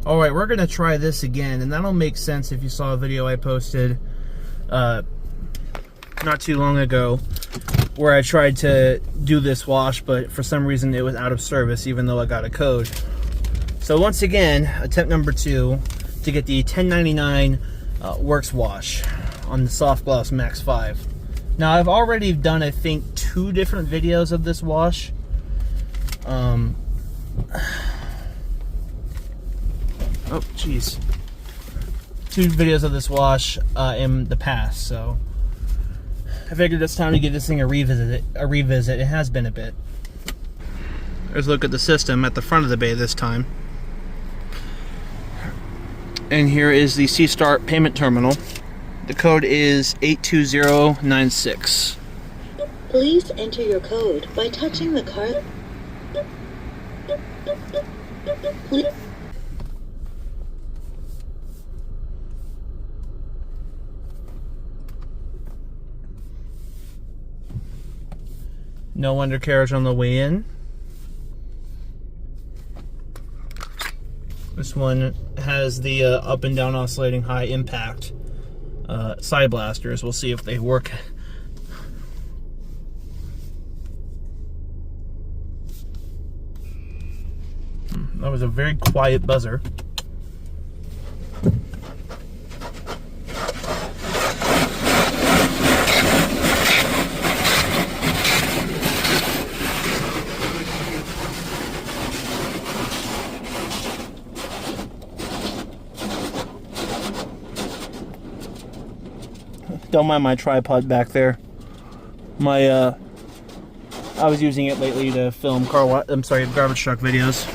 Alright, we're going to try this again, and that'll make sense if you saw a video I posted not too long ago where I tried to do this wash, but for some reason it was out of service even though I got a code. So once again, attempt number 2 to get the 1099 Works wash on the Softgloss MAXX 5. Now I've already done, I think, 2 different videos of this wash. Oh jeez. 2 videos of this wash in the past, so I figured it's time to give this thing a revisit. It has been a bit. Let's look at the system at the front of the bay this time. And here is the C-Start payment terminal. The code is 82096. Please enter your code by touching the card. Please. No undercarriage on the way in. This one has the up and down oscillating high impact side blasters. We'll see if they work. That was a very quiet buzzer. Don't mind my tripod back there. I was using it lately to film garbage truck videos.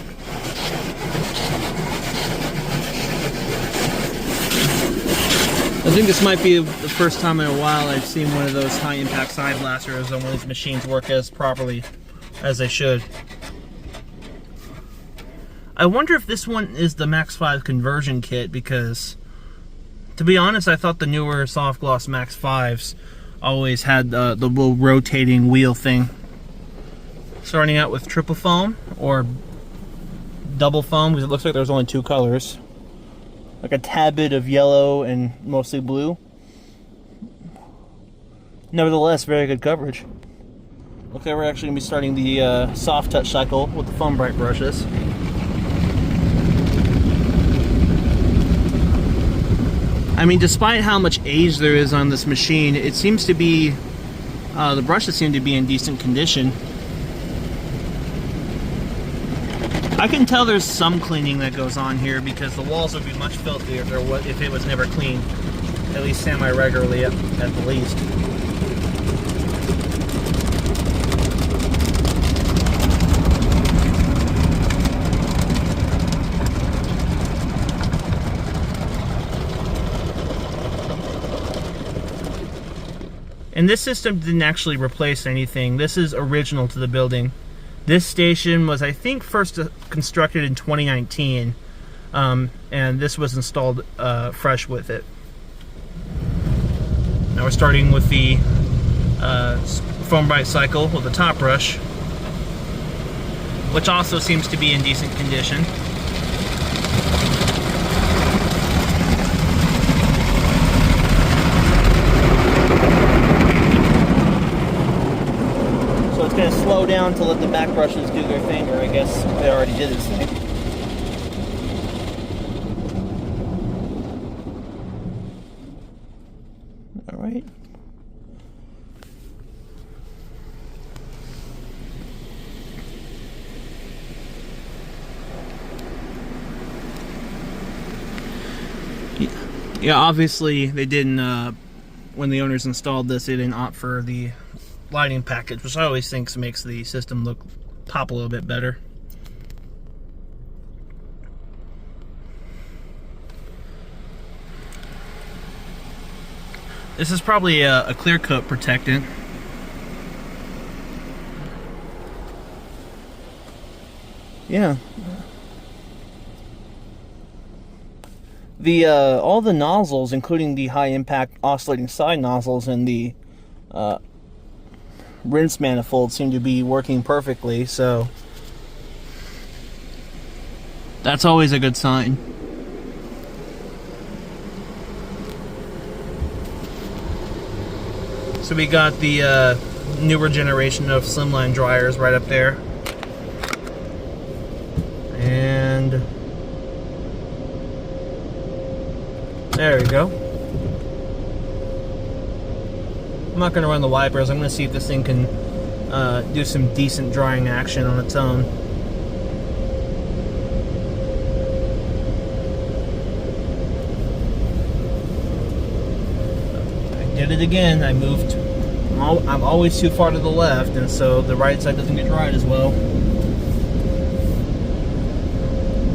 I think this might be the first time in a while I've seen one of those high impact side blasters on one of these machines work as properly as they should. I wonder if this one is the MAXX 5 conversion kit, because to be honest, I thought the newer Softgloss MAXX 5s always had the little rotating wheel thing. Starting out with triple foam or double foam, because it looks like there's only 2 colors. Like a tad bit of yellow and mostly blue. Nevertheless, very good coverage. Okay, we're actually going to be starting the soft touch cycle with the foam bright brushes. I mean, despite how much age there is on this machine, it seems to be, the brushes seem to be in decent condition. I can tell there's some cleaning that goes on here, because the walls would be much filthier if it was never cleaned, at least semi-regularly at the least. And this system didn't actually replace anything. This is original to the building. This station was, I think, first constructed in 2019, and this was installed fresh with it. Now we're starting with the foam bright cycle with the top brush, which also seems to be in decent condition. It's going to slow down to let the back brushes do their thing, or I guess they already did its thing. Alright. Yeah, obviously they didn't, when the owners installed this, they didn't opt for the lighting package, which I always think makes the system pop a little bit better. This is probably a clear coat protectant. Yeah. All the nozzles, including the high impact oscillating side nozzles and the rinse manifold, seem to be working perfectly, so that's always a good sign. So we got the newer generation of slimline dryers right up there. And there we go. I'm not going to run the wipers. I'm going to see if this thing can do some decent drying action on its own. I did it again. I moved. I'm always too far to the left, and so the right side doesn't get dried as well.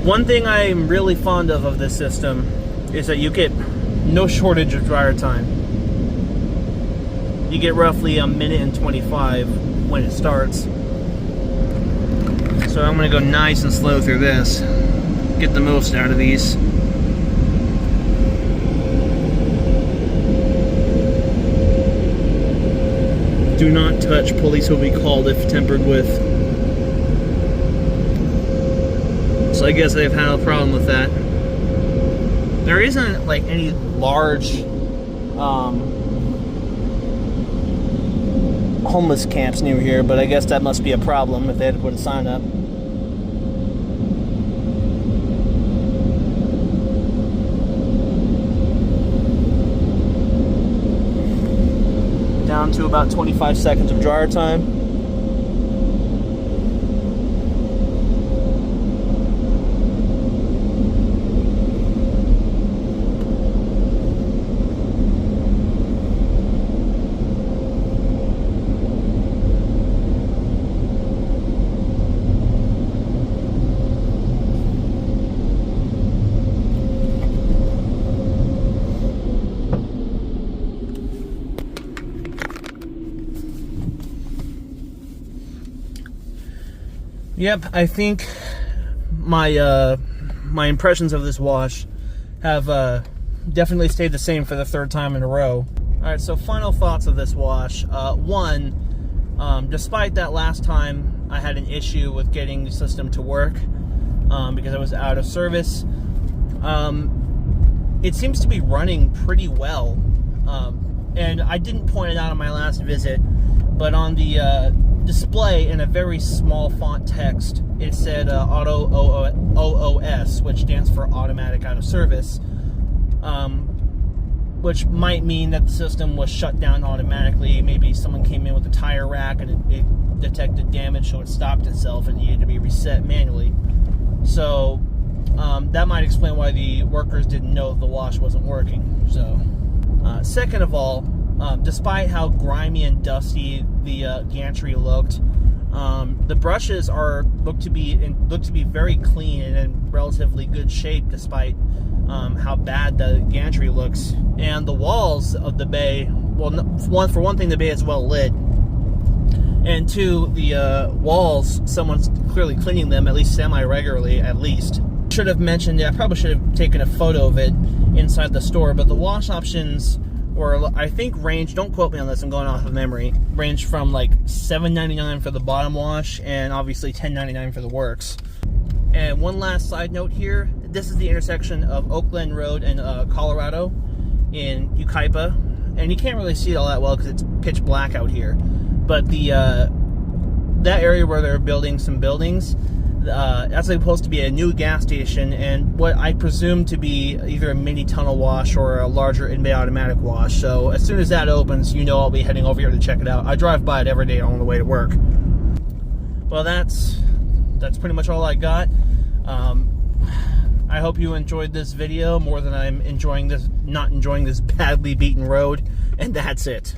One thing I'm really fond of this system is that you get no shortage of dryer time. You get roughly 1:25 when it starts. So I'm going to go nice and slow through this. Get the most out of these. Do not touch. Police will be called if tampered with. So I guess they've had a problem with that. There isn't like any large homeless camps near here, but I guess that must be a problem if they had to put a sign up. Down to about 25 seconds of dryer time. Yep, I think my my impressions of this wash have definitely stayed the same for the third time in a row. Alright, so final thoughts of this wash. One, despite that last time I had an issue with getting the system to work because I was out of service, it seems to be running pretty well. And I didn't point it out on my last visit, but on the display in a very small font text, it said Auto OOS, which stands for Automatic Out of Service, which might mean that the system was shut down automatically. Maybe someone came in with a tire rack and it detected damage, so it stopped itself and needed to be reset manually. So that might explain why the workers didn't know that the wash wasn't working. So, second of all, despite how grimy and dusty the gantry looked, the brushes look to be very clean and in relatively good shape, despite how bad the gantry looks. And the walls of the bay, well, for one thing, the bay is well lit, and two, the walls, someone's clearly cleaning them at least semi-regularly, at least. Should have mentioned, I probably should have taken a photo of it inside the store, but the wash options were, I think, range, don't quote me on this, I'm going off of memory, range from like $7.99 for the bottom wash and obviously $10.99 for the works. And one last side note here, this is the intersection of Oakland Road and Colorado in Yucaipa, and you can't really see it all that well because it's pitch black out here, but the that area where they're building some buildings, that's supposed to be a new gas station and what I presume to be either a mini tunnel wash or a larger in-bay automatic wash. So as soon as that opens, you know I'll be heading over here to check it out. I drive by it every day on the way to work. Well, that's pretty much all I got. I hope you enjoyed this video more than I'm enjoying this, not enjoying this badly beaten road, and that's it.